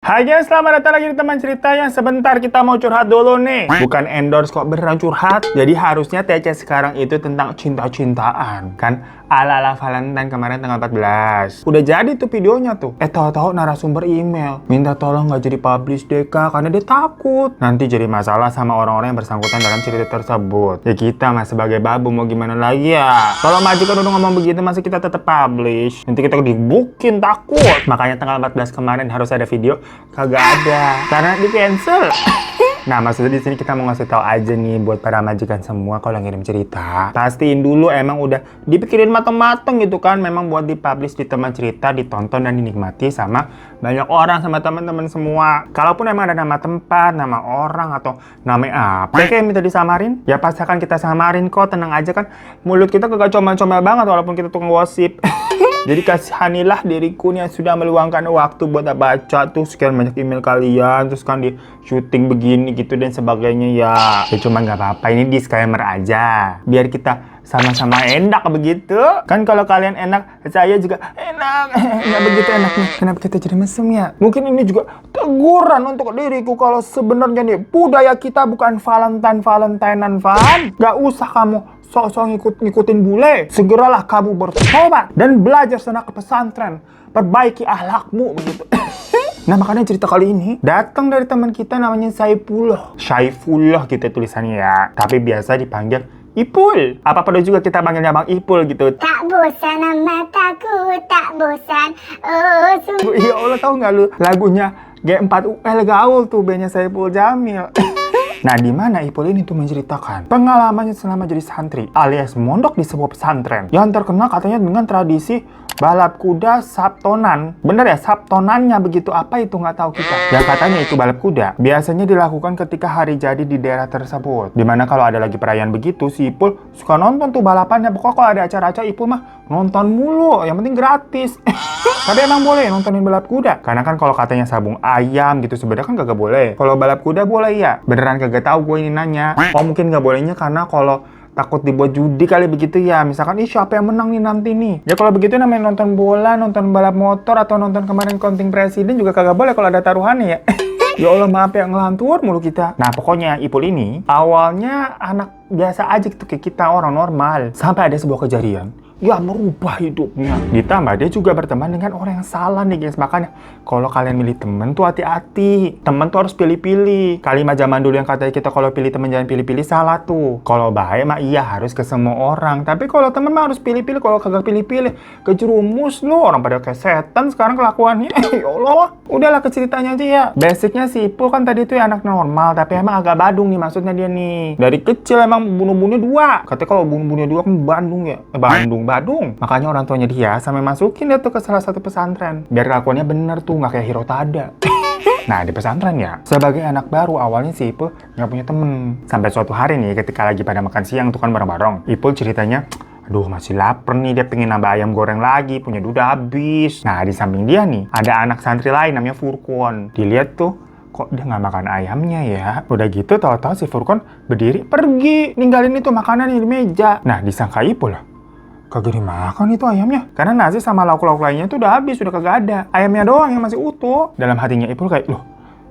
Hai guys, selamat datang lagi di teman cerita yang sebentar kita mau curhat dulu nih. Bukan endorse kok, beneran curhat. Jadi harusnya TC sekarang itu tentang cinta-cintaan. Kan ala-ala Valentine kemarin tanggal 14. Udah jadi tuh videonya tuh. Tahu-tahu narasumber email. Minta tolong nggak jadi publish deh kak, karena dia takut nanti jadi masalah sama orang-orang yang bersangkutan dalam cerita tersebut. Ya kita mah sebagai babu mau gimana lagi ya. Kalau majikan udah ngomong begitu, masa kita tetap publish? Nanti kita dibukin, takut. Makanya tanggal 14 kemarin harus ada video. Kagak ada, karena di cancel. Nah, maksudnya di sini kita mau ngasih tahu aja nih buat para majikan semua kalau ngirim cerita, pastiin dulu emang udah dipikirin mateng-mateng gitu kan, memang buat dipublish di teman cerita, ditonton dan dinikmati sama banyak orang, sama teman-teman semua. Kalaupun emang ada nama tempat, nama orang atau nama apa kayak minta disamarin, ya pasti akan kita samarin kok, tenang aja kan. Mulut kita kagak comel-comel banget walaupun kita tukang gosip. Jadi kasihanilah diriku yang sudah meluangkan waktu buat baca tuh sekian banyak email kalian, terus kan di syuting begini gitu dan sebagainya ya. Ya cuma nggak apa-apa, ini disclaimer aja biar kita sama-sama enak begitu. Kan kalau kalian enak, saya juga enak. Nggak begitu enaknya. Kenapa kita jadi mesum ya? Mungkin ini juga teguran untuk diriku kalau sebenarnya nih budaya kita bukan Valentinean Van. Nggak usah kamu sok-sok ngikutin bule. Segeralah kamu bertobat dan belajar sana ke pesantren. Perbaiki akhlakmu begitu. Nah, makanya cerita kali ini datang dari teman kita namanya Saifullah gitu tulisannya ya. Tapi biasa dipanggil Ipul. Apa perlu juga kita panggilnya Bang Ipul gitu? Tak bosan mataku, tak bosan. Oh, sungguh. Ya Allah, tahu nggak lu lagunya G4UL gaul tuh bandnya Saiful Jamil. Nah, di mana Ipul ini tuh menceritakan pengalamannya selama jadi santri alias mondok di sebuah pesantren yang terkenal katanya dengan tradisi balap kuda sabtonan. Bener ya, sabtonannya begitu, apa itu nggak tahu kita. Yang katanya itu balap kuda biasanya dilakukan ketika hari jadi di daerah tersebut. Dimana kalau ada lagi perayaan begitu, si Ipul suka nonton tuh balapannya. Pokoknya kalau ada acara-acara Ipul mah nonton mulu, yang penting gratis. Tapi emang boleh nontonin balap kuda? Karena kan kalau katanya sabung ayam gitu sebenarnya kan kagak boleh. Kalau balap kuda boleh ya? Beneran kagak tahu gue ini nanya. Oh mungkin nggak bolehnya karena kalau takut dibuat judi kali begitu ya. Misalkan, siapa yang menang nih nanti nih. Ya kalau begitu namanya nonton bola, nonton balap motor, atau nonton kemarin counting presiden juga kagak boleh kalau ada taruhannya ya. Ya Allah, maaf ya, ngelantur mulu kita. Nah, pokoknya Ipul ini awalnya anak biasa aja gitu kayak kita, orang normal. Sampai ada sebuah kejadian ya merubah hidupnya. Ditambah dia juga berteman dengan orang yang salah nih guys. Makanya kalau kalian milih temen tuh hati-hati. Temen tuh harus pilih-pilih. Kalimat zaman dulu yang katanya kita kalau pilih temen jangan pilih-pilih, salah tuh. Kalau baik mah iya harus ke semua orang. Tapi kalau temen mah harus pilih-pilih. Kalau kagak pilih-pilih kejerumus lu. Orang pada kayak setan sekarang kelakuannya. Ya Allah. Udahlah ke ceritanya aja ya. Basicnya si Ipul kan tadi tuh ya anak normal. Tapi emang agak badung nih maksudnya dia nih. Dari kecil emang bunuh-bunuhnya dua. Katanya kalau bunuh-bunuhnya dua kan Bandung ya. Badung. Makanya orang tuanya dia sampai masukin dia tuh ke salah satu pesantren. Biar kelakuannya bener tuh, nggak kayak Hirotada. Nah, di pesantren ya, sebagai anak baru awalnya si Ipul nggak punya temen. Sampai suatu hari nih ketika lagi pada makan siang tuh kan bareng-bareng. Ipul ceritanya, aduh masih lapar nih, dia pengen nambah ayam goreng lagi, punya duda habis. Nah, di samping dia nih, ada anak santri lain namanya Furkon. Dilihat tuh, kok dia nggak makan ayamnya ya? Udah gitu tahu-tahu si Furkon berdiri pergi, ninggalin itu makanan di meja. Nah, disangka Ipul lah, kagak dimakan itu ayamnya. Karena nasi sama lauk-lauk lainnya tuh udah habis, udah kagak ada. Ayamnya doang yang masih utuh. Dalam hatinya Ipul kayak, loh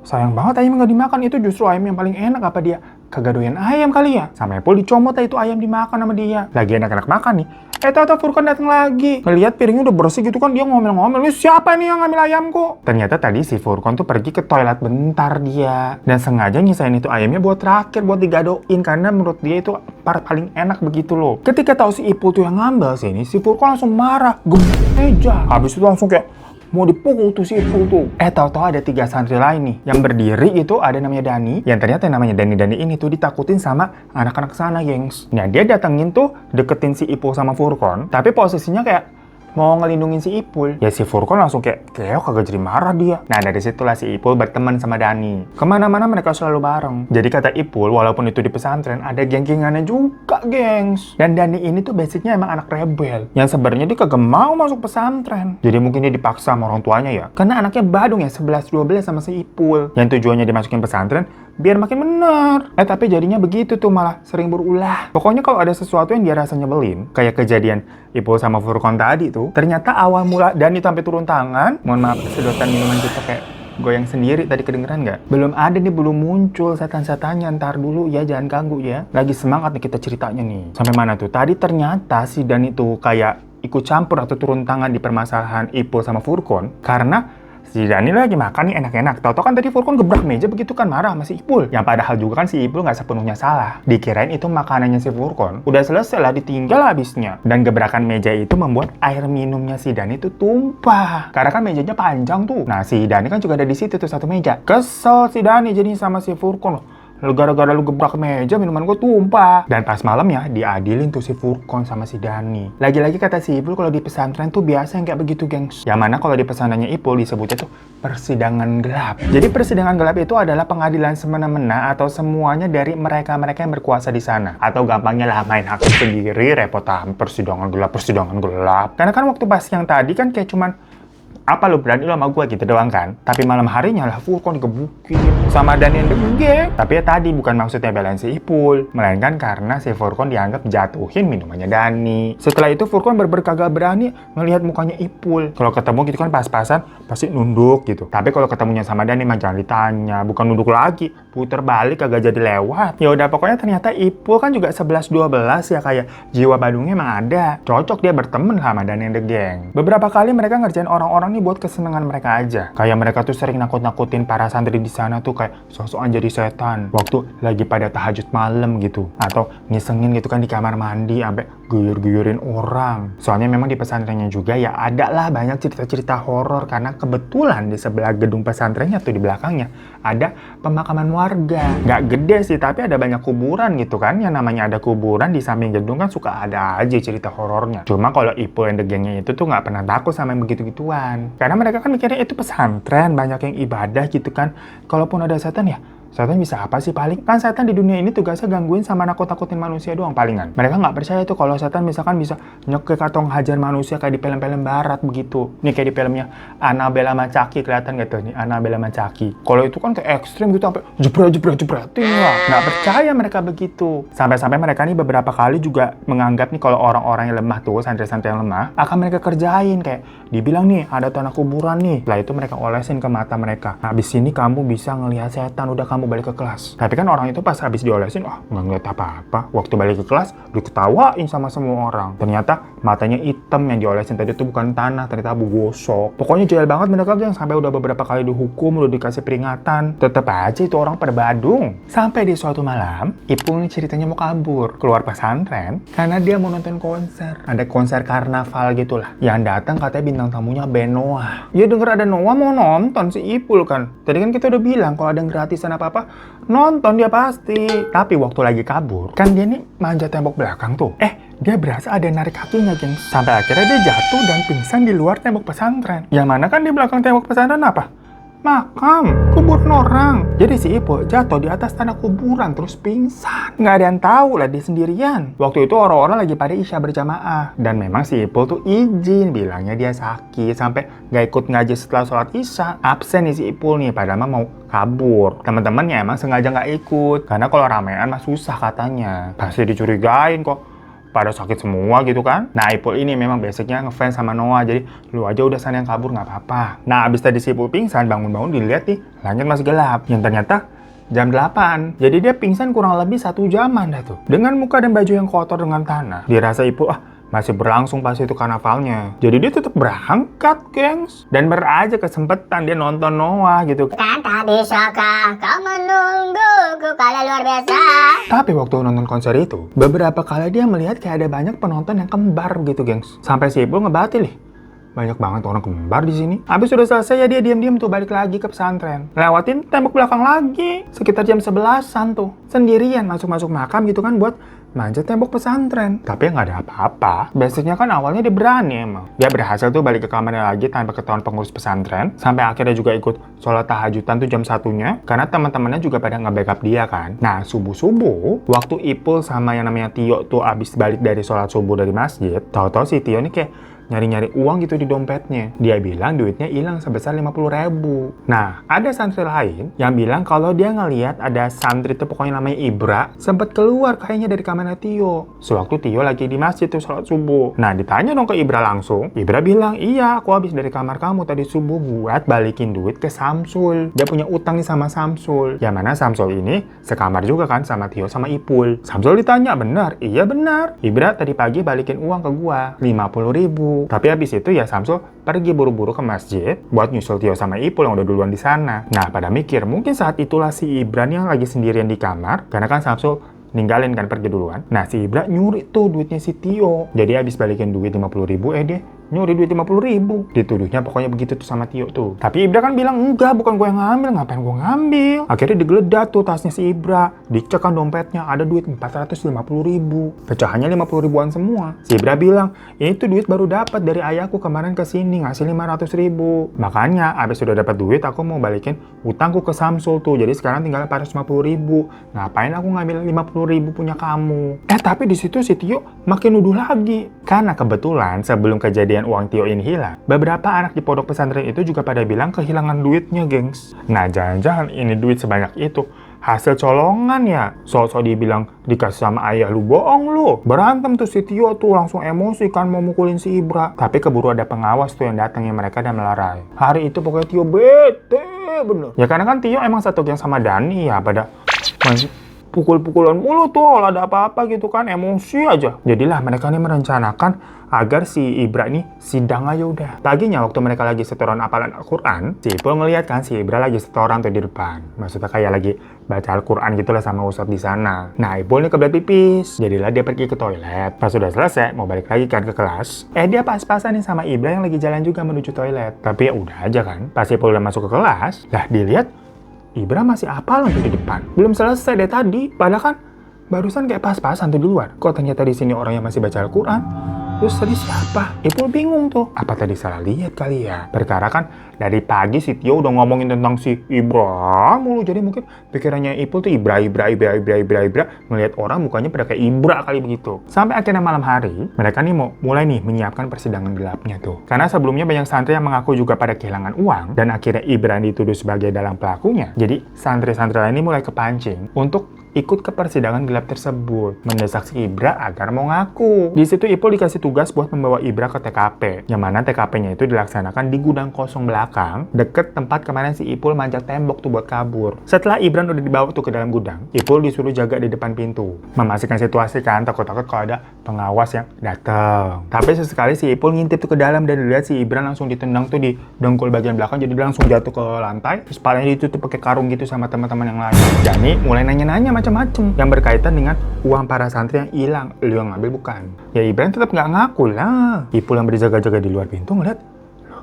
sayang banget ayam nggak dimakan, itu justru ayam yang paling enak, apa dia kagak doyan ayam kali ya? Sama Ipul dicomot itu ayam dimakan sama dia. Lagi enak-enak makan nih. Tahu-tahu Furkon datang lagi. Ngelihat piringnya udah bersih gitu kan, dia ngomel-ngomel, ini siapa nih yang ngambil ayamku? Ternyata tadi si Furkon tuh pergi ke toilet bentar dia. Dan sengaja nyisain itu ayamnya buat terakhir, buat digadoin. Karena menurut dia itu part paling enak begitu loh. Ketika tahu si Ipul tuh yang ngambil sini, si Furkon langsung marah, gemes meja. Habis itu langsung kayak mau dipukul tuh si Ipul tuh. Tahu-tahu ada 3 santri lain nih. Yang berdiri itu ada namanya Dani. Yang ternyata namanya Dani ini tuh ditakutin sama anak-anak sana, gengs. Nah, dia datengin tuh deketin si Ipul sama Furkon. Tapi posisinya kayak mau ngelindungin si Ipul. Ya si Furkon langsung kayak kagak jadi marah dia. Nah, dari situlah si Ipul berteman sama Dani. Kemana-mana mereka selalu bareng. Jadi kata Ipul, walaupun itu di pesantren, ada geng-gengannya juga, gengs. Dan Dani ini tuh basicnya emang anak rebel. Yang sebenarnya dia kagak mau masuk pesantren. Jadi mungkin dia dipaksa sama orang tuanya ya. Karena anaknya badung ya, 11-12 sama si Ipul. Yang tujuannya dimasukin pesantren, biar makin bener. Tapi jadinya begitu tuh, malah sering berulah. Pokoknya kalau ada sesuatu yang dia rasa nyebelin, kayak kejadian Ipul sama Furkon tadi tuh, ternyata awal mula Dani sampai turun tangan, mohon maaf, sedotan minuman kita kayak goyang sendiri tadi, kedengeran nggak? Belum ada nih, belum muncul setan-setannya. Ntar dulu ya, jangan ganggu ya. Lagi semangat nih kita ceritanya nih. Sampai mana tuh? Tadi ternyata si Dan itu kayak ikut campur atau turun tangan di permasalahan Ipul sama Furkon. Karena si Dani lagi makan nih enak-enak. Tau-tau kan tadi Furkon gebrak meja begitu kan, marah sama si Ipul. Yang padahal juga kan si Ipul nggak sepenuhnya salah. Dikirain itu makanannya si Furkon. Udah selesai lah, ditinggal habisnya. Dan gebrakan meja itu membuat air minumnya si Dani itu tumpah. Karena kan mejanya panjang tuh. Nah si Dani kan juga ada di situ tuh satu meja. Kesel si Dani jadi sama si Furkon. Gara-gara lu gebrak meja, minuman gue tumpah. Dan pas malamnya diadilin tuh si Furkon sama si Dani. Lagi-lagi kata si Ipul kalau di pesantren tuh biasa yang kayak begitu, gengs. Yang mana kalau di pesantrennya Ipul disebutnya tuh persidangan gelap. Jadi persidangan gelap itu adalah pengadilan semena-mena atau semuanya dari mereka-mereka yang berkuasa di sana. Atau gampangnya lah main hakim sendiri, repot persidangan gelap. Karena kan waktu pas yang tadi kan kayak cuman apa lu berani lu sama gue gitu doang kan. Tapi malam harinya lah Furkon digebukin sama Dani yang degeng. Tapi ya tadi bukan maksudnya belain si Ipul, melainkan karena si Furkon dianggap jatuhin minumannya Dani. Setelah itu Furkon kagak berani ngelihat mukanya Ipul. Kalau ketemu gitu kan pas-pasan pasti nunduk gitu. Tapi kalau ketemunya sama Dani mah jangan ditanya, bukan nunduk lagi, puter balik kagak jadi lewat. Ya udah pokoknya ternyata Ipul kan juga 11-12 ya, kayak jiwa Badungnya emang ada. Cocok dia berteman sama Dani yang degeng. Beberapa kali mereka ngerjain orang-orang nih buat kesenangan mereka aja. Kayak mereka tuh sering nakut-nakutin para santri di sana tuh kayak sosokan jadi setan waktu lagi pada tahajud malam gitu, atau ngisengin gitu kan di kamar mandi sampai guyur-guyurin orang. Soalnya memang di pesantrennya juga ya ada lah banyak cerita-cerita horor, karena kebetulan di sebelah gedung pesantrennya tuh di belakangnya ada pemakaman warga. Nggak gede sih, tapi ada banyak kuburan gitu kan. Yang namanya ada kuburan di samping gedung kan suka ada aja cerita horornya. Cuma kalau Ipul and the gengnya itu tuh nggak pernah takut sama yang begitu-gituan. Karena mereka kan mikirnya itu pesantren, banyak yang ibadah gitu kan. Kalaupun ada setan ya, setan bisa apa sih paling? Kan setan di dunia ini tugasnya gangguin sama nakut-nakutin manusia doang palingan. Mereka nggak percaya tuh kalau setan misalkan bisa nyekek atau ngehajar manusia kayak di film-film barat begitu. Nih kayak di filmnya Annabella sama Chucky, kelihatan gak tuh nih Annabella sama Chucky. Kalau itu kan kayak ekstrim gitu sampai jebratin lah. Nggak percaya mereka begitu. Sampai-sampai mereka nih beberapa kali juga menganggap nih kalau orang-orang yang lemah tuh, santri-santri yang lemah, akan mereka kerjain kayak dibilang nih ada tanah kuburan nih. Setelah itu mereka olesin ke mata mereka. Nah, abis ini kamu bisa ngelihat setan, udah kamu balik ke kelas. Tapi kan orang itu pas habis diolesin, nggak ngeliat apa-apa. Waktu balik ke kelas, diketawain sama semua orang. Ternyata matanya hitam, yang diolesin tadi itu bukan tanah, ternyata abu gosok. Pokoknya jahil banget mereka yang sampai udah beberapa kali dihukum, udah dikasih peringatan. Tetep aja itu orang pada Badung. Sampai di suatu malam, Ipul nih ceritanya mau kabur, keluar pesantren, karena dia mau nonton konser. Ada konser karnaval gitulah. Yang datang katanya bintang tamunya band Noah. Ya denger ada Noah mau nonton si Ipul kan. Tadi kan kita udah bilang kalau ada yang gratisan apa-apa, nonton dia pasti. Tapi waktu lagi kabur, kan dia nih manjat tembok belakang tuh. Dia berasa ada yang narik kakinya, geng. Sampai akhirnya dia jatuh dan pingsan di luar tembok pesantren. Yang mana kan di belakang tembok pesantren apa? Makam, kuburan orang. Jadi si Ipul jatuh di atas tanah kuburan terus pingsan. Nggak ada yang tahu lah, dia sendirian. Waktu itu orang-orang lagi pada isya berjamaah. Dan memang si Ipul tuh izin, bilangnya dia sakit sampai nggak ikut ngaji setelah sholat isya. Absen nih si Ipul nih, padahal mah mau kabur. Teman-temannya emang sengaja nggak ikut, karena kalau ramean mah susah katanya. Pasti dicurigain kok. Pada sakit semua gitu kan. Nah Ipul ini memang basicnya ngefans sama Noah, jadi lu aja udah sana yang kabur nggak apa-apa. Nah abis tadi si Ipul pingsan, bangun-bangun dilihat nih langit masih gelap, yang ternyata jam 8. Jadi dia pingsan kurang lebih 1 jaman dah tuh, dengan muka dan baju yang kotor dengan tanah. Dirasa Ipul masih berlangsung pas itu karnavalnya. Jadi dia tetap berangkat, gengs. Dan beraja kesempatan dia nonton Noah gitu. Dan tak bisakah kau menungguku kalau luar biasa. Tapi waktu nonton konser itu, beberapa kali dia melihat kayak ada banyak penonton yang kembar gitu, gengs. Sampai si Ipul ngebatil nih. Banyak banget orang kembar di sini. Habis sudah selesai ya dia diam-diam tuh balik lagi ke pesantren. Lewatin tembok belakang lagi. Sekitar jam 11-an tuh. Sendirian masuk-masuk makam gitu kan buat manjat tembok pesantren. Tapi nggak ada apa-apa. Basicnya kan awalnya dia berani emang. Dia berhasil tuh balik ke kamarnya lagi tanpa ketahuan pengurus pesantren. Sampai akhirnya juga ikut sholat tahajudan tuh jam 1-nya. Karena teman-temannya juga pada nge-backup dia kan. Nah subuh-subuh, waktu Ipul sama yang namanya Tio tuh abis balik dari sholat subuh dari masjid, tahu-tahu si Tio nih kayak nyari-nyari uang gitu di dompetnya. Dia bilang duitnya hilang sebesar 50.000. Nah, ada santri lain yang bilang kalau dia ngeliat ada santri itu pokoknya namanya Ibra sempat keluar kayaknya dari kamarnya Tio. Sewaktu Tio lagi di masjid tuh sholat subuh. Nah, ditanya dong ke Ibra langsung. Ibra bilang, iya aku habis dari kamar kamu tadi subuh buat balikin duit ke Samsul. Dia punya utang nih sama Samsul. Yang mana Samsul ini sekamar juga kan sama Tio sama Ipul. Samsul ditanya, benar? Iya benar. Ibra tadi pagi balikin uang ke gua 50.000. Tapi habis itu ya Samsul pergi buru-buru ke masjid buat nyusul Tio sama Ipul yang udah duluan di sana. Nah, pada mikir mungkin saat itulah si Ibran yang lagi sendirian di kamar karena kan Samsul ninggalin kan pergi duluan. Nah, si Ibra nyuri tuh duitnya si Tio. Jadi habis balikin duit 50.000 dia nyuri duit 50.000. Dituduhnya pokoknya begitu tuh sama Tio tuh. Tapi Ibra kan bilang, enggak, bukan gue yang ngambil, ngapain gue ngambil. Akhirnya digeledah tuh tasnya si Ibra. Dicek kan dompetnya, ada duit 450.000. Pecahannya 50.000-an semua. Si Ibra bilang, ini tuh duit baru dapat dari ayahku kemarin kesini, ngasih 500.000. Makanya, abis sudah dapat duit, aku mau balikin utangku ke Samsul tuh. Jadi sekarang tinggal 450.000. Ngapain aku ngambil 50.000 punya kamu? Tapi di situ si Tio makin nuduh lagi. Karena kebetulan sebelum kejadian uang Tio ini hilang, beberapa anak di pondok pesantren itu juga pada bilang kehilangan duitnya, gengs. Nah, jangan-jangan ini duit sebanyak itu hasil colongan ya. Sok-sok dibilang dikasih sama ayah, lu bohong lu. Berantem tuh si Tio tuh langsung emosi kan mau mukulin si Ibra. Tapi keburu ada pengawas tuh yang datangin mereka dan melerai. Hari itu pokoknya Tio bete bener. Ya karena kan Tio emang satu geng sama Dani ya, pada pukul-pukulan mulu tuh kalau ada apa-apa gitu kan, emosi aja. Jadilah mereka nih merencanakan agar si Ibra nih sidang aja udah. Paginya waktu mereka lagi setoran hafalan Al-Quran, si Ipul ngeliat kan si Ibra lagi setoran tuh di depan. Maksudnya kayak lagi baca Al-Quran gitulah sama ustadz di sana. Nah, Ipul nih kebelet pipis. Jadilah dia pergi ke toilet. Pas sudah selesai, mau balik lagi kan ke kelas. Dia pas-pasan nih sama Ibra yang lagi jalan juga menuju toilet. Tapi ya udah aja kan. Pas Ipul udah masuk ke kelas, lah dilihat Ibra masih hafal tuh di depan. Belum selesai deh tadi. Padahal kan barusan kayak pas-pasan tuh di luar. Kok ternyata di sini orangnya masih baca Al-Quran? Terus tadi siapa? Ipul bingung tuh. Apa tadi salah lihat kali ya? Perkara kan dari pagi si Tio udah ngomongin tentang si Ibra mulu. Jadi mungkin pikirannya Ipul tuh Ibra. Ngelihat orang mukanya pada kayak Ibra kali begitu. Sampai akhirnya malam hari, mereka nih mau mulai nih menyiapkan persidangan gelapnya tuh. Karena sebelumnya banyak santri yang mengaku juga pada kehilangan uang. Dan akhirnya Ibra dituduh sebagai dalang pelakunya. Jadi santri-santri lain ini mulai kepancing untuk ikut ke persidangan gelap tersebut, mendesak si Ibra agar mau ngaku. Di situ Ipul dikasih tugas buat membawa Ibra ke TKP, yang mana TKP-nya itu dilaksanakan di gudang kosong belakang, deket tempat kemarin si Ipul manjat tembok tuh buat kabur. Setelah Ibran udah dibawa tuh ke dalam gudang, Ipul disuruh jaga di depan pintu, memastikan situasi kan, takut-takut kalau ada pengawas yang datang. Tapi sesekali si Ipul ngintip tuh ke dalam dan dilihat si Ibran langsung ditendang tuh di dengkul bagian belakang, jadi dia langsung jatuh ke lantai, terus palanya ditutup pakai karung gitu sama teman-teman yang lain. Jadi mulai nanya-nanya macam-macam yang berkaitan dengan uang para santri yang hilang. Lu yang ngambil bukan? Ya Ibran tetap nggak ngaku lah. Ipul yang berjaga-jaga di luar pintu ngeliat, loh,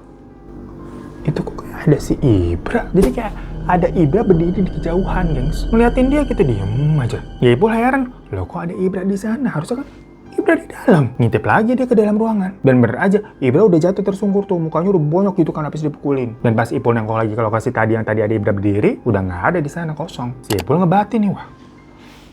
itu kok kayak ada si Ibra. Jadi kayak ada Ibra berdiri di kejauhan, gengs. Ngeliatin dia gitu, diem aja. Ya Ipul heran, loh kok ada Ibra di sana? Harusnya kan Ibra di dalam. Ngintip lagi dia ke dalam ruangan. Dan bener aja, Ibra udah jatuh tersungkur tuh. Mukanya udah bonyok gitu kan habis dipukulin. Dan pas Ipul nengok lagi ke lokasi tadi yang tadi ada Ibra berdiri, udah nggak ada di sana, kosong. Si Ipul ngebatin nih, wah,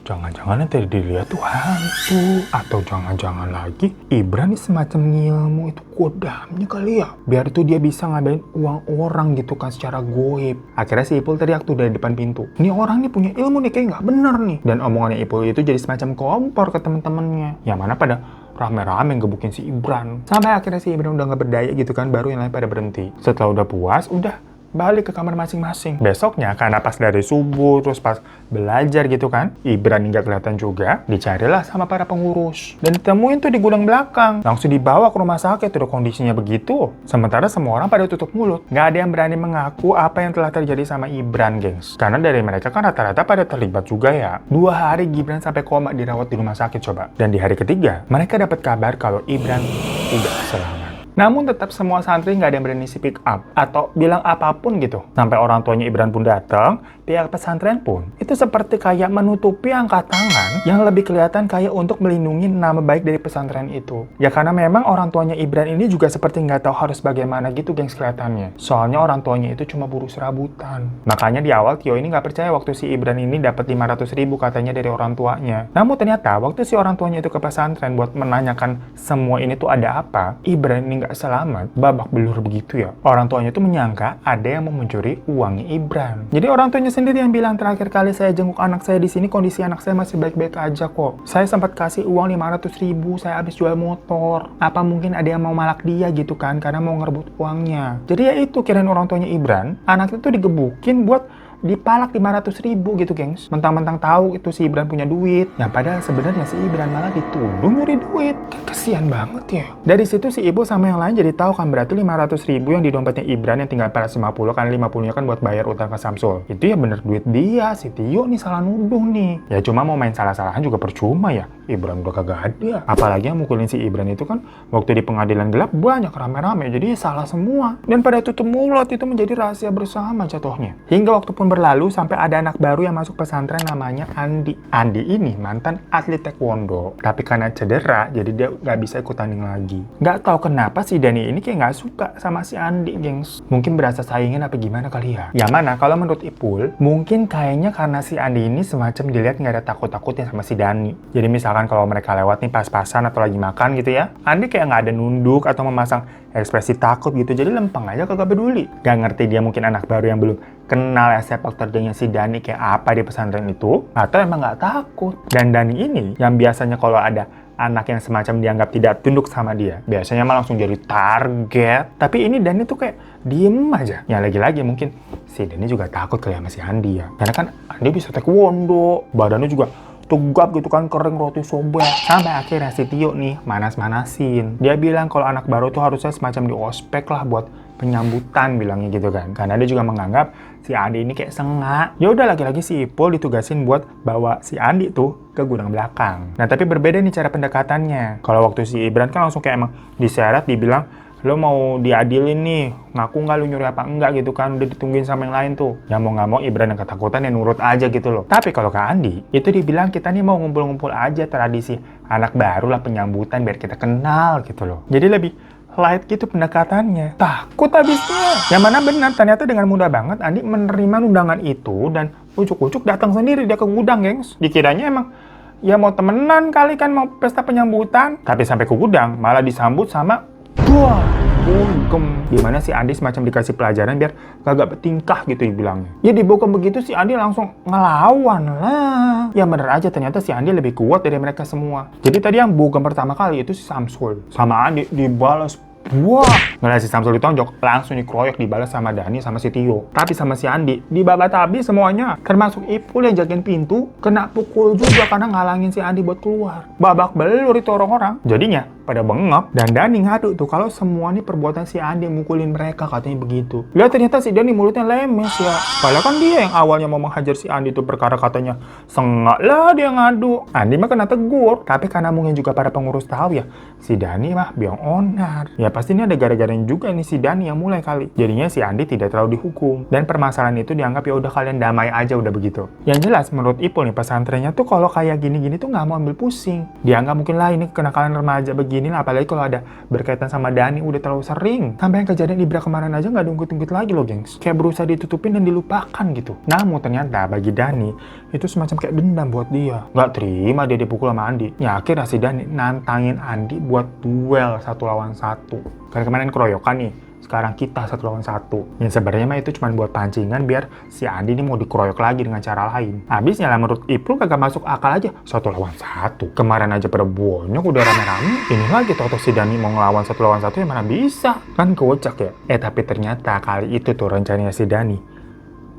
jangan-jangan yang tadi dilihat tuh hantu. Atau jangan-jangan lagi Ibra nih semacam ngilmu itu kodamnya kali ya. Biar tuh dia bisa ngambilin uang orang gitu kan secara goib. Akhirnya si Ipul teriak tuh dari depan pintu, ini orang nih punya ilmu nih, kayak nggak bener nih. Dan omongannya Ipul itu jadi semacam kompor ke temen-temennya, yang mana pada rame-rame ngebukin si Ibran. Sampai akhirnya si Ibran udah nggak berdaya gitu kan, baru yang lain pada berhenti. Setelah udah puas, udah balik ke kamar masing-masing. Besoknya karena pas dari subuh terus pas belajar gitu kan, Ibran nggak kelihatan juga, dicarilah sama para pengurus dan ditemuin tuh di gudang belakang. Langsung dibawa ke rumah sakit, udah kondisinya begitu. Sementara semua orang pada tutup mulut, nggak ada yang berani mengaku apa yang telah terjadi sama Ibran, gengs. Karena dari mereka kan rata-rata pada terlibat juga ya. 2 hari Ibran sampai koma dirawat di rumah sakit coba. Dan di hari ketiga mereka dapat kabar kalau Ibran tidak selamat. Namun tetap semua santri nggak ada yang berani speak up atau bilang apapun gitu. Sampai orang tuanya Ibran pun datang, pihak pesantren pun itu seperti kayak menutupi angkat tangan yang lebih kelihatan kayak untuk melindungi nama baik dari pesantren itu. Ya karena memang orang tuanya Ibran ini juga seperti nggak tahu harus bagaimana gitu, gengs, kelihatannya. Soalnya orang tuanya itu cuma buruh serabutan. Makanya di awal Tio ini nggak percaya waktu si Ibran ini dapat 500.000 katanya dari orang tuanya. Namun ternyata waktu si orang tuanya itu ke pesantren buat menanyakan semua ini tuh ada apa, Ibran ini nggak selamat, babak belur begitu ya. Orang tuanya tuh menyangka ada yang mau mencuri uangnya Ibran. Jadi orang tuanya sendiri yang bilang, terakhir kali saya jenguk anak saya di sini kondisi anak saya masih baik-baik aja kok. Saya sempat kasih uang 500.000, saya habis jual motor. Apa mungkin ada yang mau malak dia gitu kan, karena mau ngerebut uangnya. Jadi ya itu, kirain orang tuanya Ibran, anaknya tuh digebukin buat dipalak 500.000 gitu, gengs. Mentang-mentang tahu itu si Ibran punya duit. Nah, padahal sebenarnya si Ibran malah dituduh nyuri duit. Kasian banget ya. Dari situ si ibu sama yang lain jadi tahu kan, berarti 500.000 yang di dompetnya Ibran yang tinggal 450, kan 50-nya kan buat bayar utang ke Samsul. Itu ya bener duit dia, si Tio nih salah nuduh nih. Ya cuma mau main salah-salahan juga percuma ya. Ibran udah kagak ada. Apalagi yang mukulin si Ibran itu kan waktu di pengadilan gelap banyak rame-rame, jadi ya salah semua. Dan pada tutup mulut itu menjadi rahasia bersama jatuhnya. Hingga waktu pun berlalu sampai ada anak baru yang masuk pesantren namanya Andi. Andi ini mantan atlet taekwondo, tapi karena cedera jadi dia nggak bisa ikut tanding lagi. Nggak tahu kenapa si Dani ini kayak nggak suka sama si Andi, gengs. Mungkin berasa saingan apa gimana kali ya. Yang mana kalau menurut Ipul, mungkin kayaknya karena si Andi ini semacam dilihat nggak ada takut-takutnya sama si Dani. Jadi misalkan kalau mereka lewat nih pas-pasan atau lagi makan gitu ya, Andi kayak nggak ada nunduk atau memasang ekspresi takut gitu, jadi lempeng aja kagak peduli. Gak ngerti dia mungkin anak baru yang belum kenal ya sepak terjangnya si Dani kayak apa di pesantren itu, atau emang nggak takut. Dan Dani ini yang biasanya kalau ada anak yang semacam dianggap tidak tunduk sama dia, biasanya mah langsung jadi target. Tapi ini Dani tuh kayak diem aja. Ya lagi-lagi mungkin si Dani juga takut kali sama si Andi ya, karena kan Andi bisa taekwondo, badannya juga tegap gitu kan, kering roti sobek. Sampai akhirnya si Tio nih manas-manasin. Dia bilang kalau anak baru tuh harusnya semacam di ospek lah buat penyambutan, bilangnya gitu kan. Karena dia juga menganggap si Andi ini kayak sengak. Ya udah, lagi-lagi si Ipul ditugasin buat bawa si Andi tuh ke gudang belakang. Nah tapi berbeda nih cara pendekatannya. Kalau waktu si Ibran kan langsung kayak emang diseret, dibilang lo mau diadilin nih, ngaku nggak lu nyuri apa enggak gitu kan, udah ditungguin sama yang lain tuh. Ya mau nggak mau Ibran yang ketakutan ya nurut aja gitu loh. Tapi kalau ke Andi, itu dibilang kita nih mau ngumpul-ngumpul aja tradisi anak baru lah, penyambutan biar kita kenal gitu loh. Jadi lebih light gitu pendekatannya. Takut habisnya. Yang mana benar, ternyata dengan mudah banget Andi menerima undangan itu dan ucuk-ucuk datang sendiri dia ke gudang, gengs. Dikiranya emang ya mau temenan kali kan, mau pesta penyambutan. Tapi sampai ke gudang malah disambut sama wah, bogem. Gimana si Andi semacam dikasih pelajaran biar kagak bertingkah gitu dibilangnya. Ya dibogem begitu si Andi langsung ngelawan lah. Ya bener aja, ternyata si Andi lebih kuat dari mereka semua. Jadi tadi yang bogem pertama kali itu si Samsul. Sama Andi dibalas. Wah, ngeliat si Samsul ditonjok, langsung dikeroyok, dibalas sama Dani sama si Tio. Tapi sama si Andi, dibabat habis semuanya. Termasuk Ipul yang jagain pintu, kena pukul juga karena ngalangin si Andi buat keluar. Babak belur itu orang-orang. Jadinya, pada bengep. Dan Dani ngadu tuh kalau semua ini perbuatan si Andi mukulin mereka, katanya begitu. Lihat ternyata si Dani mulutnya lemes ya. Padahal kan dia yang awalnya mau menghajar si Andi tuh perkara katanya sengak lah dia ngadu. Andi mah kena tegur. Tapi karena mungkin juga para pengurus tahu ya, si Dani mah biang onar. Ya pasti ini ada gara-garanya juga nih si Dani yang mulai kali. Jadinya si Andi tidak terlalu dihukum. Dan permasalahan itu dianggap ya udah kalian damai aja udah begitu. Yang jelas menurut Ipul nih, pesantrennya tuh kalau kayak gini-gini tuh nggak mau ambil pusing. Dia nggak mungkin lah ini kenakalan remaja begini lah, apalagi kalau ada berkaitan sama Dani udah terlalu sering. Sampai yang kejadian Ibra kemarin aja nggak diungkit-ungkit lagi loh, gengs. Kayak berusaha ditutupin dan dilupakan gitu. Namun ternyata bagi Dani itu semacam kayak dendam buat dia. Nggak terima dia dipukul sama Andi. Ya akhirnya si Dani nantangin Andi buat duel 1 lawan 1. Karena kemarin keroyokan nih, sekarang kita 1 lawan 1. Yang sebenarnya mah itu cuma buat pancingan biar si Andi ini mau dikeroyok lagi dengan cara lain. Habisnya lah menurut Ipul kagak masuk akal aja 1 lawan 1. Kemarin aja pada bonyok udah rame-rame. Ini lagi tau si Dani mau ngelawan 1 lawan 1 yang mana bisa. Kan kocak ya. Tapi ternyata kali itu tuh rencananya si Dani.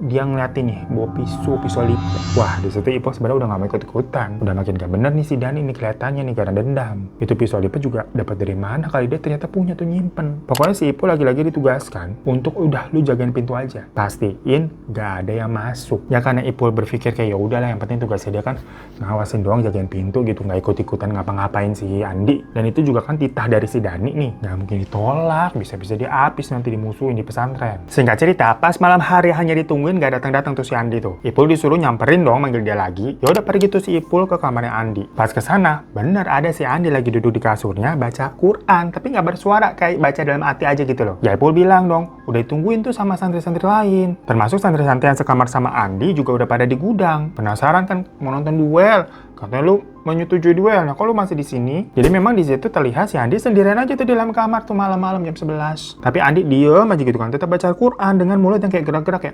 Dia ngeliatin nih, bawa pisau lipat. Wah, di situ Ipul sebenarnya udah gak mau ikut-ikutan. Udah makin gak bener nih si Dani nih kelihatannya nih karena dendam. Itu pisau lipat juga dapat dari mana kali, dia ternyata punya tuh, nyimpen. Pokoknya si Ipul lagi-lagi ditugaskan untuk udah lu jagain pintu aja. Pastiin gak ada yang masuk. Ya karena Ipul berpikir kayak ya udahlah yang penting tugasnya dia kan ngawasin doang, jagain pintu gitu, nggak ikut-ikutan ngapa-ngapain si Andi. Dan itu juga kan titah dari si Dani nih, nggak mungkin ditolak, bisa-bisa dia habis nanti dimusuhin di pesantren. Singkat cerita, pas malam hari hanya ditungguin nggak datang-datang tuh si Andi tuh. Ipul disuruh nyamperin dong, manggil dia lagi. Ya udah pergi tuh si Ipul ke kamarnya Andi. Pas ke sana, bener ada si Andi lagi duduk di kasurnya baca Quran, tapi nggak bersuara, kayak baca dalam hati aja gitu loh. Ya Ipul bilang dong, udah ditungguin tuh sama santri-santri lain. Termasuk santri-santri yang sekamar sama Andi juga udah pada di gudang. Penasaran kan mau nonton duel? Katanya lu menyetujui duel. Nah, kok lu masih di sini? Jadi memang di situ terlihat si Andi sendirian aja tuh di dalam kamar tuh malam-malam jam 11. Tapi Andi diem aja gitu kan, tetap baca Al-Quran dengan mulut yang kayak gerak-gerak ya.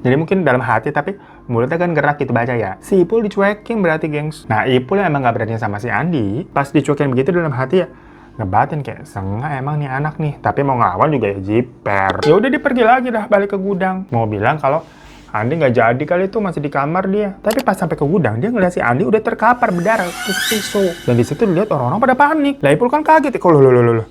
Jadi mungkin dalam hati tapi mulutnya kan gerak gitu baca ya. Si Ipul dicuekin berarti, gengs. Nah, Ipul emang gak berani sama si Andi. Pas dicuekin begitu dalam hati ya, ngebatin kayak sengah emang nih anak nih. Tapi mau ngelawan juga ya jiper. Ya udah dia pergi lagi dah balik ke gudang. Mau bilang kalau Andi nggak jadi kali itu masih di kamar dia. Tapi pas sampai ke gudang dia ngeliat si Andi udah terkapar berdarah terus pisau. Dan di situ dilihat orang-orang pada panik. Lah Ipul kan kaget ya. Kok loh.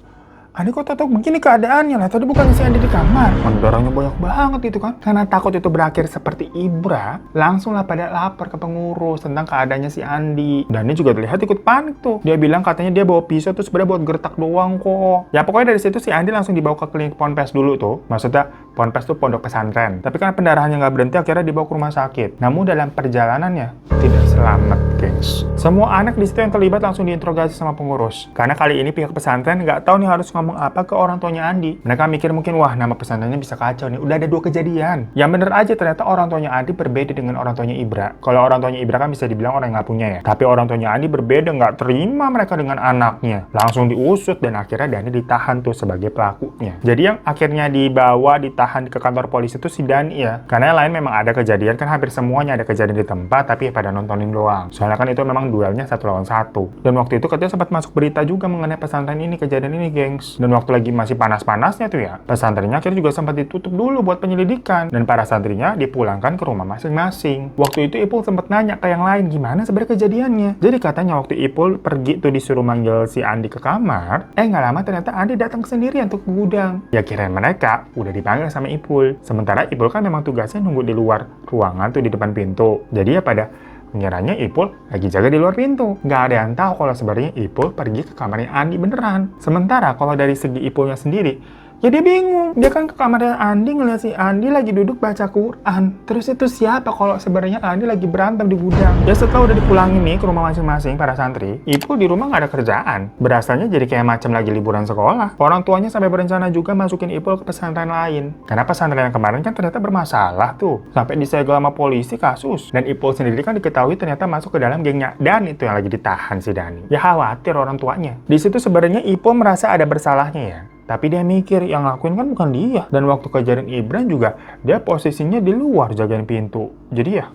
Andi kok tahu begini keadaannya lah, tadi bukan si Andi di kamar. Darahnya banyak banget itu kan. Karena takut itu berakhir seperti Ibra, langsung lah pada lapor ke pengurus tentang keadaannya si Andi. Dan dia juga terlihat ikut panik tuh. Dia bilang katanya dia bawa pisau tuh sebenarnya buat gertak doang kok. Ya pokoknya dari situ si Andi langsung dibawa ke klinik Ponpes dulu tuh. Maksudnya Ponpes tuh pondok pesantren. Tapi karena pendarahannya nggak berhenti akhirnya dibawa ke rumah sakit. Namun dalam perjalanannya tidak selamat, gengs. Semua anak di situ yang terlibat langsung diinterogasi sama pengurus. Karena kali ini pihak pesantren nggak tahu nih harus ngomong apa ke orang tuanya Andi. Mereka mikir mungkin wah nama pesantrennya bisa kacau nih. Udah ada 2 kejadian. Yang bener aja ternyata orang tuanya Andi berbeda dengan orang tuanya Ibra. Kalau orang tuanya Ibra kan bisa dibilang orang yang nggak punya ya. Tapi orang tuanya Andi berbeda, nggak terima mereka dengan anaknya. Langsung diusut dan akhirnya Dani ditahan tuh sebagai pelakunya. Jadi yang akhirnya dibawa ditahan ke kantor polisi itu si Dani ya. Karena yang lain memang ada kejadian kan hampir semuanya ada kejadian di tempat tapi pada nontonin doang. Soalnya kan itu memang duelnya 1 lawan 1. Dan waktu itu katanya sempat masuk berita juga mengenai pesantren ini kejadian ini, gengs. Dan waktu lagi masih panas-panasnya tuh ya, pesantrennya akhirnya juga sempat ditutup dulu buat penyelidikan dan para santrinya dipulangkan ke rumah masing-masing. Waktu itu Ipul sempat nanya ke yang lain gimana sebenarnya kejadiannya. Jadi katanya waktu Ipul pergi tuh disuruh manggil si Andi ke kamar, nggak lama ternyata Andi datang sendirian tuh ke gudang. Ya kirain mereka udah dipanggil sama Ipul. Sementara Ipul kan memang tugasnya nunggu di luar ruangan tuh di depan pintu. Jadi ya pada ngiranya Ipul lagi jaga di luar pintu. Nggak ada yang tahu kalau sebenarnya Ipul pergi ke kamarnya Andi beneran. Sementara kalau dari segi Ipulnya sendiri, ya dia bingung. Dia kan ke kamarnya Andi ngeliat si Andi lagi duduk baca Quran. Terus itu siapa kalau sebenarnya Andi lagi berantem di gudang? Ya setelah udah dipulangin nih ke rumah masing-masing para santri, Ipul di rumah nggak ada kerjaan. Berasanya jadi kayak macam lagi liburan sekolah. Orang tuanya sampai berencana juga masukin Ipul ke pesantren lain. Karena pesantren yang kemarin kan ternyata bermasalah tuh. Sampai disegel sama polisi kasus. Dan Ipul sendiri kan diketahui ternyata masuk ke dalam gengnya Dan itu yang lagi ditahan si Dani. Ya khawatir orang tuanya. Di situ sebenarnya Ipul merasa ada bersalahnya ya. Tapi dia mikir yang ngelakuin kan bukan dia. Dan waktu kejadian Ibran juga dia posisinya di luar jagain pintu. Jadi ya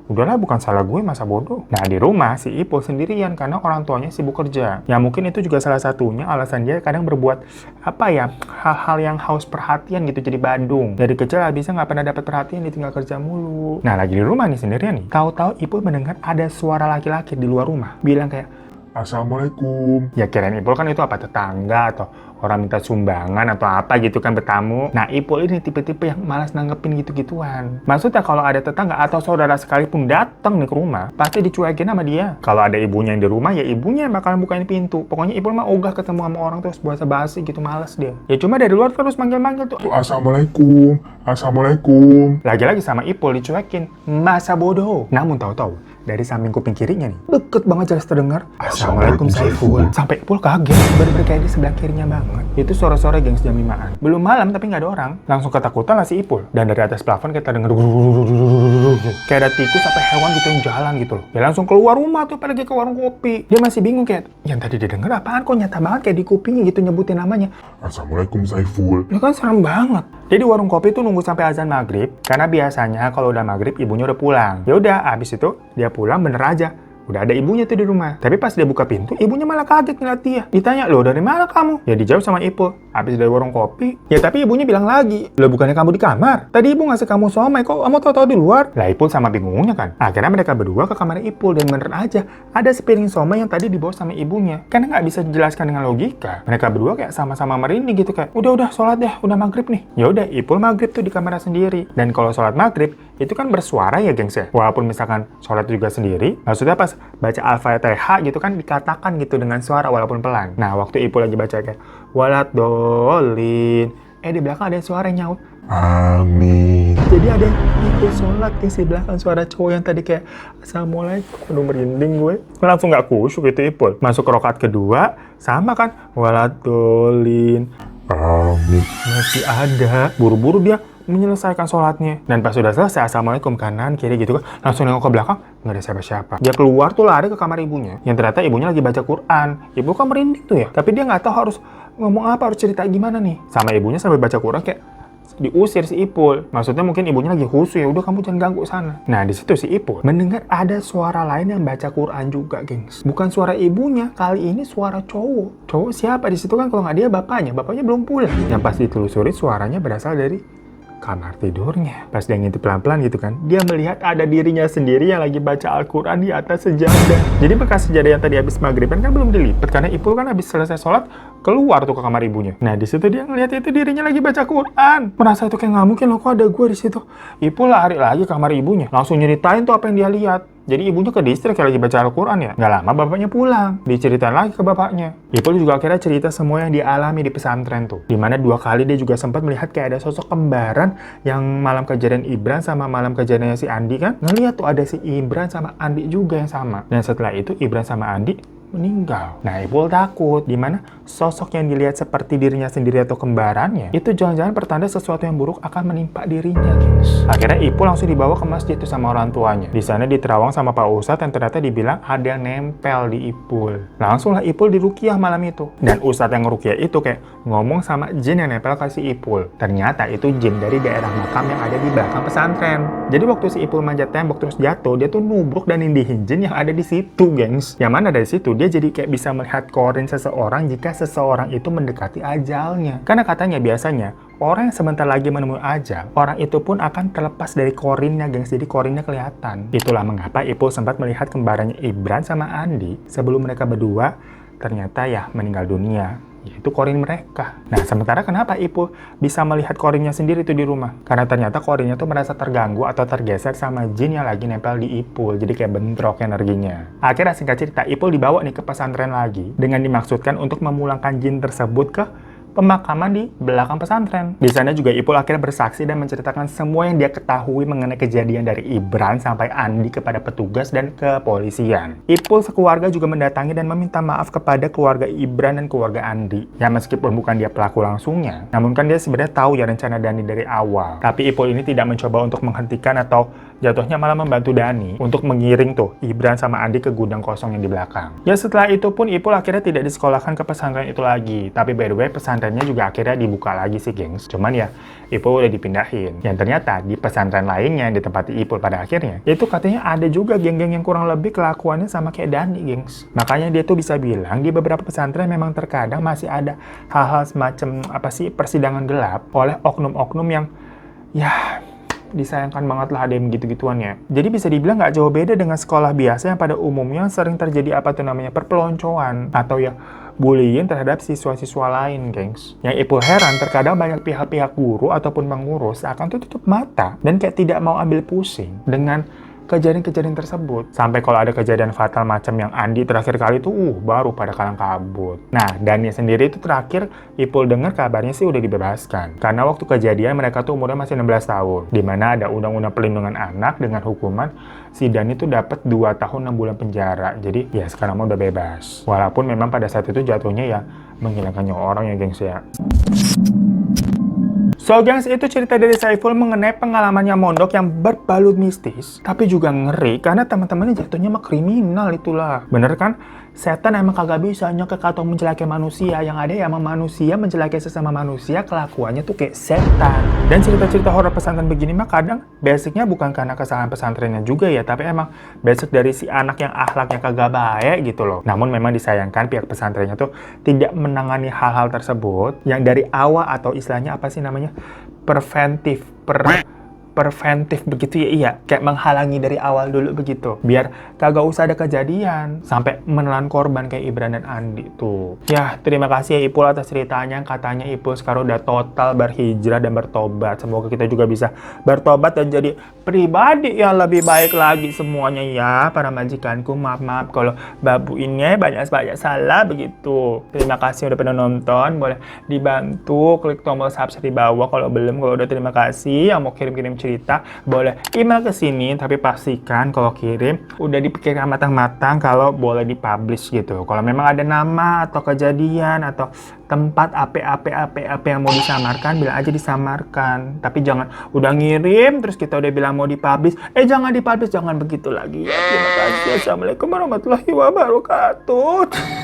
udahlah bukan salah gue masa bodoh. Nah di rumah si Ipul sendirian karena orang tuanya sibuk kerja. Ya mungkin itu juga salah satunya alasan dia kadang berbuat apa ya hal-hal yang haus perhatian gitu jadi Bandung. Dari kecil habisnya nggak pernah dapat perhatian ditinggal kerja mulu. Nah lagi di rumah nih sendirian nih. Tahu-tahu Ipul mendengar ada suara laki-laki di luar rumah bilang kayak Assalamualaikum. Ya kirain Ipul kan itu apa tetangga atau orang minta sumbangan atau apa gitu kan bertamu. Nah Ipul ini tipe-tipe yang malas nanggepin gitu-gituan. Maksudnya kalau ada tetangga atau saudara sekalipun datang nih ke rumah, pasti dicuekin sama dia. Kalau ada ibunya yang di rumah, ya ibunya yang bakalan bukain pintu. Pokoknya Ipul mah ogah ketemu sama orang terus basa-basi gitu, malas dia. Ya cuma dari luar terus manggil-manggil tuh. Assalamualaikum, Assalamualaikum. Lagi-lagi sama Ipul dicuekin, masa bodoh. Namun tahu-tahu dari samping kuping kirinya nih, deket banget jelas terdengar Assalamualaikum Saiful. Sampai Ipul kaget, bener-bener kayak di sebelah kirinya banget. Itu sore-sore gengs jam 5-an. Belum malam tapi nggak ada orang. Langsung ketakutan lah si Ipul. Dan dari atas plafon kita denger kayak ada tikus sampai hewan gitu yang jalan gitu loh. Dia langsung keluar rumah tuh pergi ke warung kopi. Dia masih bingung kayak, yang tadi dia denger apaan kok nyata banget kayak di kupingnya gitu nyebutin namanya. Assalamualaikum Saiful. Ya kan serem banget. Jadi warung kopi tuh nunggu sampai azan maghrib. Karena biasanya kalau udah maghrib ibunya udah pulang. Ya udah, abis itu dia pulang bener aja. Udah ada ibunya tuh di rumah. Tapi pas dia buka pintu, ibunya malah kaget ngeliat dia. Ditanya, "Loh, dari mana kamu?" Ya dijawab sama Ipul, "Habis dari warung kopi." Ya tapi ibunya bilang lagi, "Loh, bukannya kamu di kamar? Tadi ibu ngasih kamu somai, kok kamu tahu-tahu di luar?" Lah Ipul sama bingungnya kan. Akhirnya mereka berdua ke kamar Ipul dan bener aja ada sepiring somai yang tadi dibawa sama ibunya. Karena nggak bisa dijelaskan dengan logika. Mereka berdua kayak sama-sama merinding gitu kayak, "Udah sholat deh, udah maghrib nih." Ya udah, Ipul maghrib tuh di kamarnya sendiri. Dan kalau sholat maghrib itu kan bersuara ya gengs ya. Walaupun misalkan sholat juga sendiri, maksudnya pas baca Al-Fatihah gitu kan dikatakan gitu dengan suara walaupun pelan. Nah waktu Ipul lagi baca kayak walat dolin, di belakang ada suara yang nyaut Amin. Jadi ada Ipul sholat di belakang suara cowok yang tadi kayak Assalamualaikum. Aduh merinding gue. Langsung gak kusyuk gitu Ipul. Masuk ke rakaat kedua sama kan walat dolin. Amin. Masih ada. Buru-buru dia menyelesaikan sholatnya. Dan pas sudah selesai, assalamualaikum kanan kiri gitu kan, langsung nengok ke belakang, nggak ada siapa-siapa. Dia keluar tuh lari ke kamar ibunya, yang ternyata ibunya lagi baca Quran. Ibu kan merinding tuh ya, tapi dia nggak tahu harus ngomong apa, harus cerita gimana nih sama ibunya sambil baca Quran. Kayak diusir si Ipul. Maksudnya mungkin ibunya lagi khusyuk, ya udah kamu jangan ganggu sana. Nah, di situ si Ipul mendengar ada suara lain yang baca Quran juga, gengs. Bukan suara ibunya, kali ini suara cowok. Cowok siapa di situ kan kalau nggak dia bapaknya. Bapaknya belum pulang. Yang pas ditelusuri suaranya berasal dari kamar tidurnya. Pas dia ngintip pelan-pelan gitu kan, dia melihat ada dirinya sendiri yang lagi baca Al-Quran di atas sejadah. Jadi bekas sejadah yang tadi habis maghriban kan belum dilipat, karena Ipul kan habis selesai sholat keluar tuh ke kamar ibunya. Nah di situ dia ngeliat itu dirinya lagi baca Quran. Merasa itu kayak nggak mungkin loh, kok ada gue di situ. Ipul lari lagi ke kamar ibunya, langsung nyeritain tuh apa yang dia lihat. Jadi ibunya ke distrik kayak lagi baca Al-Quran ya. Nggak lama bapaknya pulang. Diceritain lagi ke bapaknya. Ipul juga akhirnya cerita semua yang dialami di pesantren tuh. Dimana 2 kali dia juga sempat melihat kayak ada sosok kembaran yang malam kejadian Ibran sama malam kejadiannya si Andi kan. Ngeliat tuh ada si Ibran sama Andi juga yang sama. Dan setelah itu Ibran sama Andi meninggal. Nah, Ipul takut dimana sosok yang dilihat seperti dirinya sendiri atau kembarannya itu jangan-jangan pertanda sesuatu yang buruk akan menimpa dirinya, guys. Akhirnya Ipul langsung dibawa ke masjid itu sama orang tuanya. Di sana diterawang sama Pak Ustadz yang ternyata dibilang ada yang nempel di Ipul. Langsunglah Ipul diruqyah malam itu. Dan Ustadz yang ngeruqyah itu kayak ngomong sama jin yang nempel ke si Ipul. Ternyata itu jin dari daerah makam yang ada di belakang pesantren. Jadi waktu si Ipul manjat tembok terus jatuh, dia tuh nubruk dan nindihin jin yang ada di situ, gengs. Yang mana dari situ dia jadi kayak bisa melihat korin seseorang jika seseorang itu mendekati ajalnya. Karena katanya biasanya orang yang sebentar lagi menemui ajal, orang itu pun akan terlepas dari korinnya, gengs. Jadi korinnya kelihatan. Itulah mengapa Ipul sempat melihat kembarannya Ibran sama Andi sebelum mereka berdua ternyata ya meninggal dunia, yaitu korin mereka. Nah, sementara kenapa Ipul bisa melihat korinnya sendiri tuh di rumah? Karena ternyata korinnya tuh merasa terganggu atau tergeser sama jin yang lagi nempel di Ipul. Jadi kayak bentrok energinya. Akhirnya singkat cerita, Ipul dibawa nih ke pesantren lagi dengan dimaksudkan untuk memulangkan jin tersebut ke pemakaman di belakang pesantren. Di sana juga Ipul akhirnya bersaksi dan menceritakan semua yang dia ketahui mengenai kejadian dari Ibran sampai Andi kepada petugas dan kepolisian. Ipul sekeluarga juga mendatangi dan meminta maaf kepada keluarga Ibran dan keluarga Andi. Ya meskipun bukan dia pelaku langsungnya, namun kan dia sebenarnya tahu ya rencana Dani dari awal. Tapi Ipul ini tidak mencoba untuk menghentikan atau jatuhnya malah membantu Dani untuk mengiring tuh Ibran sama Andi ke gudang kosong yang di belakang. Ya setelah itu pun Ipul akhirnya tidak disekolahkan ke pesantren itu lagi. Tapi by the way pesantrennya juga akhirnya dibuka lagi sih, gengs. Cuman ya Ipul udah dipindahin. Yang ternyata di pesantren lainnya yang ditempati Ipul pada akhirnya, itu katanya ada juga geng-geng yang kurang lebih kelakuannya sama kayak Dani, gengs. Makanya dia tuh bisa bilang di beberapa pesantren memang terkadang masih ada hal-hal semacam apa sih persidangan gelap oleh oknum-oknum yang ya disayangkan banget lah ada yang gitu-gituan ya. Jadi bisa dibilang nggak jauh beda dengan sekolah biasa yang pada umumnya sering terjadi apa tuh namanya perpeloncoan atau ya bullying terhadap siswa-siswa lain, gengs. Yang Ipul heran terkadang banyak pihak-pihak guru ataupun pengurus akan tuh tutup mata dan kayak tidak mau ambil pusing dengan kejadian-kejadian tersebut. Sampai kalau ada kejadian fatal macam yang Andi terakhir kali itu baru pada kalang kabut. Nah, Dani sendiri itu terakhir Ipul dengar kabarnya sih udah dibebaskan. Karena waktu kejadian mereka tuh umurnya masih 16 tahun. Dimana ada undang-undang perlindungan anak dengan hukuman si Dani tuh dapat 2 tahun 6 bulan penjara. Jadi ya sekarang udah bebas. Walaupun memang pada saat itu jatuhnya ya menghilangkan nyawa orang ya, gengs ya. So gengs, itu cerita dari Saiful mengenai pengalamannya mondok yang berbalut mistis, tapi juga ngeri karena teman-temannya jatuhnya mah kriminal itulah. Bener kan? Setan emang kagak bisa nyekek atau mencelakai manusia. Yang ada ya manusia mencelakai sesama manusia, kelakuannya tuh kayak setan. Dan cerita-cerita horor pesantren begini mah kadang basicnya bukan karena kesalahan pesantrennya juga ya, tapi emang basic dari si anak yang akhlaknya kagak baik gitu loh. Namun memang disayangkan pihak pesantrennya tuh tidak menangani hal-hal tersebut yang dari awal atau istilahnya apa sih namanya preventif begitu ya, iya, kayak menghalangi dari awal dulu begitu biar kagak usah ada kejadian sampai menelan korban kayak Ibran dan Andi tuh. Ya terima kasih ya Ipul atas ceritanya. Katanya Ipul sekarang udah total berhijrah dan bertobat. Semoga kita juga bisa bertobat dan jadi pribadi yang lebih baik lagi semuanya ya para majikanku. Maaf kalau babu ini banyak salah begitu. Terima kasih udah pernah nonton. Boleh dibantu klik tombol subscribe di bawah kalau belum. Kalau udah terima kasih. Yang mau kirim-kirim cerita, boleh email ke sini, tapi pastikan kalau kirim udah dipikirkan matang-matang kalau boleh dipublish gitu. Kalau memang ada nama atau kejadian atau tempat apa yang mau disamarkan, bilang aja disamarkan. Tapi jangan udah ngirim terus kita udah bilang mau dipublish, jangan dipublish, jangan begitu lagi ya. Terima kasih. Assalamualaikum warahmatullahi wabarakatuh.